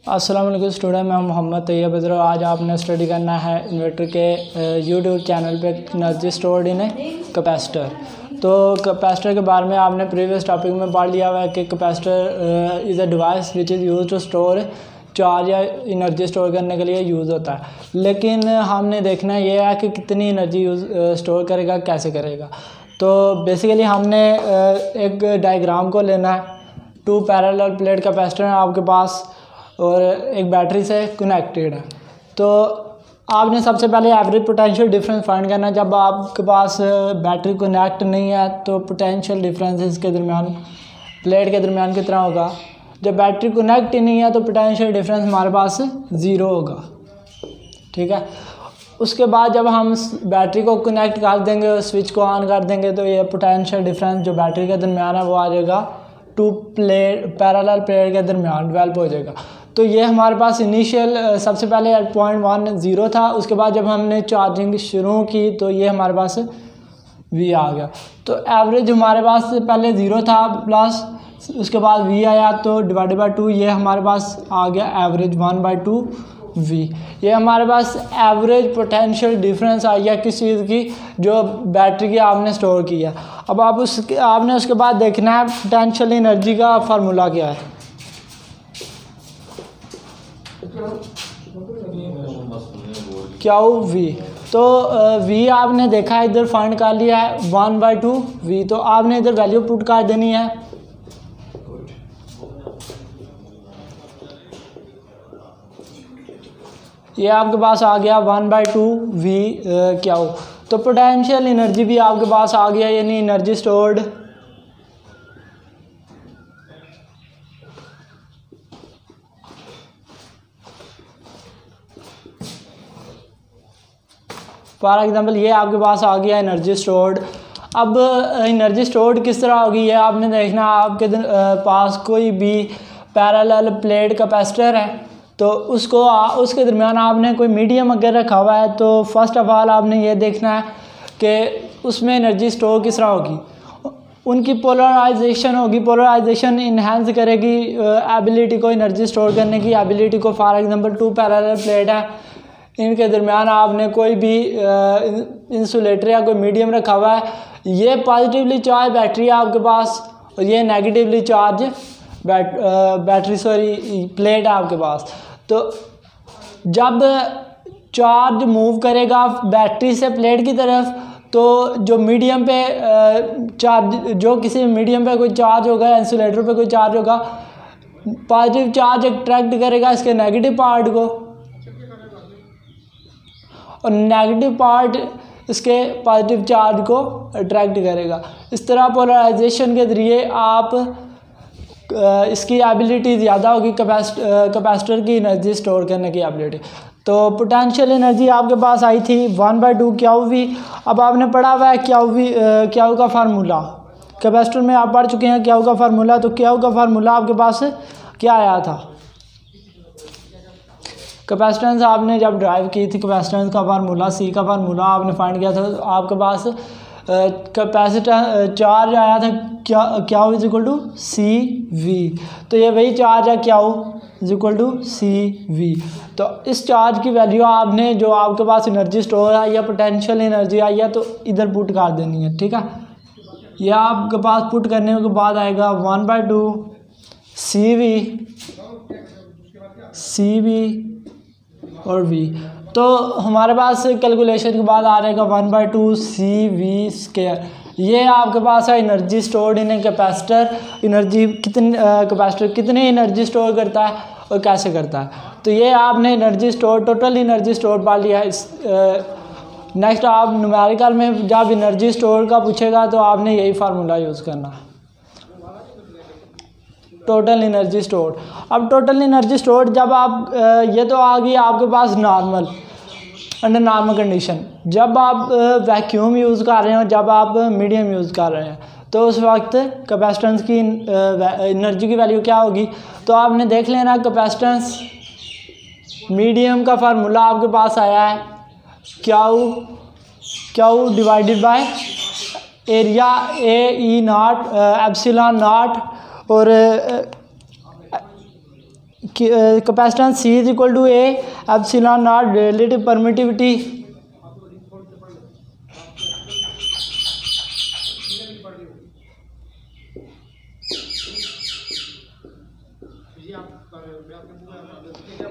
अस्सलाम वालेकुम स्टूडेंट, मैं मोहम्मद तैयब बदर। आज आपने स्टडी करना है इन्वर्टर के यूट्यूब चैनल पे एनर्जी स्टोर्ड इन कैपेसिटर। तो कैपेसिटर के बारे में आपने प्रीवियस टॉपिक में पढ़ लिया हुआ है कि capacitor is a device which is use to store charge या एनर्जी स्टोर करने के लिए यूज़ होता है। लेकिन हमने देखना ये है कि कितनी एनर्जी स्टोर करेगा, कैसे करेगा। तो बेसिकली हमने एक डायग्राम को लेना है। टू पैरेलल प्लेट कैपेसिटर है आपके पास और एक बैटरी से कनेक्टेड है। तो आपने सबसे पहले एवरेज पोटेंशियल डिफरेंस फाइंड करना है। जब आपके पास बैटरी कनेक्ट नहीं है तो पोटेंशियल डिफरेंस इसके दरमियान, प्लेट के दरमियान कितना होगा। जब बैटरी कनेक्ट ही नहीं है तो पोटेंशियल डिफरेंस हमारे पास 0 होगा, ठीक है। उसके बाद जब हम बैटरी को कनेक्ट कर देंगे, स्विच को ऑन कर देंगे, तो ये पोटेंशियल डिफरेंस जो बैटरी के दरमियान है वो आ जाएगा टू प्लेट पैरेलल प्लेट के दरमियान डेवलप हो जाएगा। तो ये हमारे पास इनिशियल सबसे पहले 0.10 था। उसके बाद जब हमने चार्जिंग शुरू की तो ये हमारे पास V आ गया। तो एवरेज हमारे पास पहले 0 था प्लस उसके बाद V आया तो डिवाइडेड बाय 2, ये हमारे पास आ गया एवरेज 1/2 V। ये हमारे पास एवरेज पोटेंशियल डिफरेंस आई है किस चीज़ की, जो बैटरी की आपने स्टोर किया। अब आपने उसके बाद देखना है पोटेंशियल एनर्जी का फार्मूला क्या है। QV। तो V आपने देखा है, इधर फाइंड कर लिया है 1/2 V। तो आपने इधर वैल्यू पुट कर देनी है। ये आपके पास आ गया 1/2 V Q। तो पोटेंशियल एनर्जी भी आपके पास आ गया, यानी एनर्जी स्टोर्ड फॉर एग्जांपल ये आपके पास आ गया एनर्जी स्टोर्ड। अब एनर्जी स्टोर्ड किस तरह होगी ये आपने देखना। आपके पास कोई भी पैरेलल प्लेट कैपेसिटर है तो उसके दरमियान आपने कोई मीडियम अगर रखा हुआ है तो फर्स्ट ऑफ ऑल आपने ये देखना है कि उसमें एनर्जी स्टोर किस तरह होगी। उनकी पोलराइजेशन होगी, पोलराइजेशन इन्हांस करेगी एबिलिटी को, एनर्जी स्टोर करने की एबिलिटी को। For example two parallel plate है, इनके दरमियान आपने कोई भी इंसुलेटर या कोई मीडियम रखा हुआ है। ये पॉजिटिवली चार्ज बैटरी है आपके पास और ये नेगेटिवली चार्ज प्लेट है आपके पास। तो जब चार्ज मूव करेगा बैटरी से प्लेट की तरफ तो जो मीडियम पे जो किसी मीडियम पे कोई चार्ज होगा, इंसुलेटर पे कोई चार्ज होगा, पॉजिटिव चार्ज अट्रैक्ट करेगा इसके नेगेटिव पार्ट को और नेगेटिव पार्ट इसके पॉजिटिव चार्ज को अट्रैक्ट करेगा। इस तरह पोलराइजेशन के ज़रिए आप इसकी एबिलिटी ज़्यादा होगी, कैपेसिटर की एनर्जी स्टोर करने की एबिलिटी। तो पोटेंशियल एनर्जी आपके पास आई थी 1/2 QV। अब आपने पढ़ा हुआ है Q का फार्मूला, कैपेसिटर में आप पढ़ चुके हैं Q का फार्मूला। तो Q का फार्मूला आपके पास क्या आया था। कैपेसिटेंस आपने जब ड्राइव की थी, कैपेसिटेंस का फार्मूला C का फार्मूला आपने फाइंड किया था। तो आपके पास कैपेसिटर चार्ज आया था Q = CV। तो ये वही चार्ज है Q = CV। तो इस चार्ज की वैल्यू आपने जो आपके पास एनर्जी स्टोर है या पोटेंशियल एनर्जी आई है तो इधर पुट कर देनी है, ठीक है। यह आपके पास पुट करने के बाद आएगा 1/2 CV और V। तो हमारे पास कैलकुलेशन के बाद आ रहेगा 1/2 CV²। ये आपके पास है energy stored in capacitor. Energy capacitor कितनी एनर्जी स्टोर करता है और कैसे करता है। तो ये आपने energy store, total energy store पा लिया है। नेक्स्ट आप न्यूमेरिकल में जब एनर्जी स्टोर का पूछेगा तो आपने यही फार्मूला यूज़ करना है, टोटल एनर्जी स्टोर। अब टोटल एनर्जी स्टोर जब आप ये तो आ गई आपके पास नॉर्मल, अंडर नॉर्मल कंडीशन। जब आप वैक्यूम यूज़ कर रहे हो, जब आप मीडियम यूज़ कर रहे हैं तो उस वक्त कैपेसिटेंस की एनर्जी की वैल्यू क्या होगी। तो आपने देख लेना कैपेसिटेंस मीडियम का फार्मूला आपके पास आया है Q divided by area AE0 epsilon naught और capacitance C is equal to A epsilon naught relative permittivity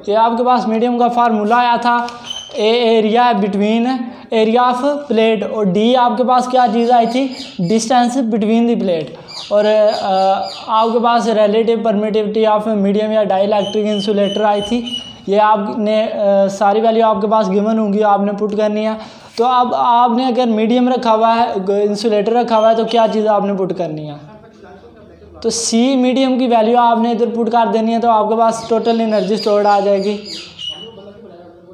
ये आपके पास मीडियम का फार्मूला आया था। A area between area of plate और डी आपके पास क्या चीज़ आई थी, डिस्टेंस बिटवीन द प्लेट। और आपके पास रिलेटिव परमिटिविटी ऑफ मीडियम या डाइइलेक्ट्रिक इंसुलेटर आई थी। ये आपने सारी वैल्यू आपके पास गिवन होंगी, आपने पुट करनी है। तो अब आपने अगर मीडियम रखा हुआ है, इंसुलेटर रखा हुआ है, तो क्या चीज़ आपने पुट करनी है, तो सी मीडियम की वैल्यू आपने इधर पुट कर देनी है। तो आपके पास टोटल एनर्जी स्टोर्ड आ जाएगी।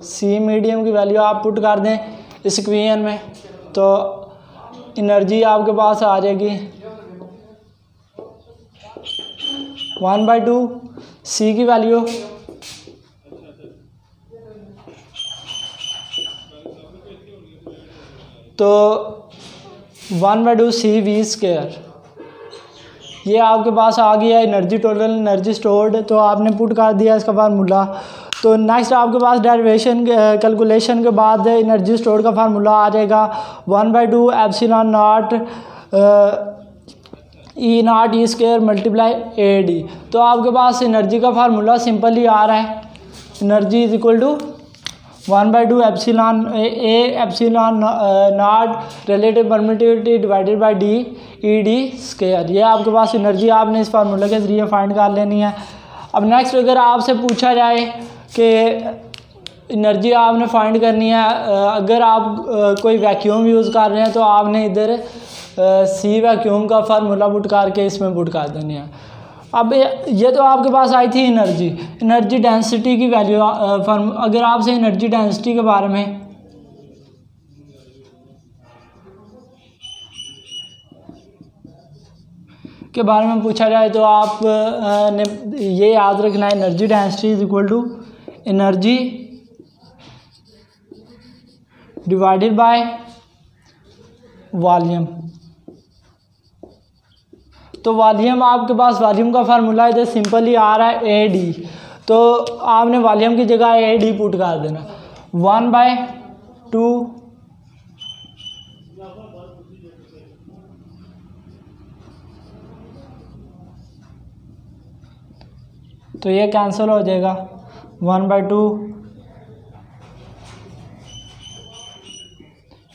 सी मीडियम की वैल्यू आप पुट कर दें इस इक्वेशन में, तो एनर्जी आपके पास आ जाएगी 1/2 सी की वैल्यू। तो 1/2 सी वी स्क्वायर ये आपके पास आ गया एनर्जी, टोटल एनर्जी स्टोर्ड। तो आपने पुट कर दिया इसका फार्मूला। तो नेक्स्ट आपके पास डेरिवेशन कैलकुलेशन के बाद एनर्जी स्टोर्ड का फार्मूला आ जाएगा 1/2 epsilon naught E naught E square multiply A D. तो आपके पास एनर्जी का फार्मूला सिंपल ही आ रहा है, energy is equal to 1/2 epsilon A epsilon naught relative permittivity divided by D E D square. ये आपके पास एनर्जी आपने इस फार्मूला के ज़रिए फाइंड कर लेनी है। अब नेक्स्ट अगर आपसे पूछा जाए कि एनर्जी आपने फाइंड करनी है, अगर आप कोई वैक्यूम यूज़ कर रहे हैं तो आपने इधर सी वैक्यूम का फार्मूला पुट करके इसमें पुट कर देनी है। अब ये तो आपके पास आई थी एनर्जी डेंसिटी की वैल्यू। अगर आपसे एनर्जी डेंसिटी के बारे में पूछा जाए तो आप ने ये याद रखना है, energy density is equal to energy divided by volume. तो वॉल्यूम आपके पास, वॉल्यूम का फार्मूला इधर सिंपल ही आ रहा है ए डी। तो आपने वॉल्यूम की जगह ए डी पुट कर देना 1/2 तो ये कैंसिल हो जाएगा 1/2।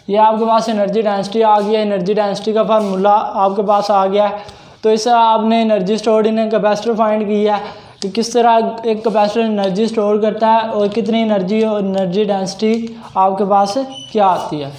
ये आपके पास एनर्जी डेंसिटी आ गया। एनर्जी डेंसिटी का फार्मूला आपके पास आ गया है। तो इससे आपने energy stored in capacitor find किया है कि किस तरह एक कैपेसिटर एनर्जी स्टोर करता है और कितनी एनर्जी और एनर्जी डेंसिटी आपके पास क्या आती है।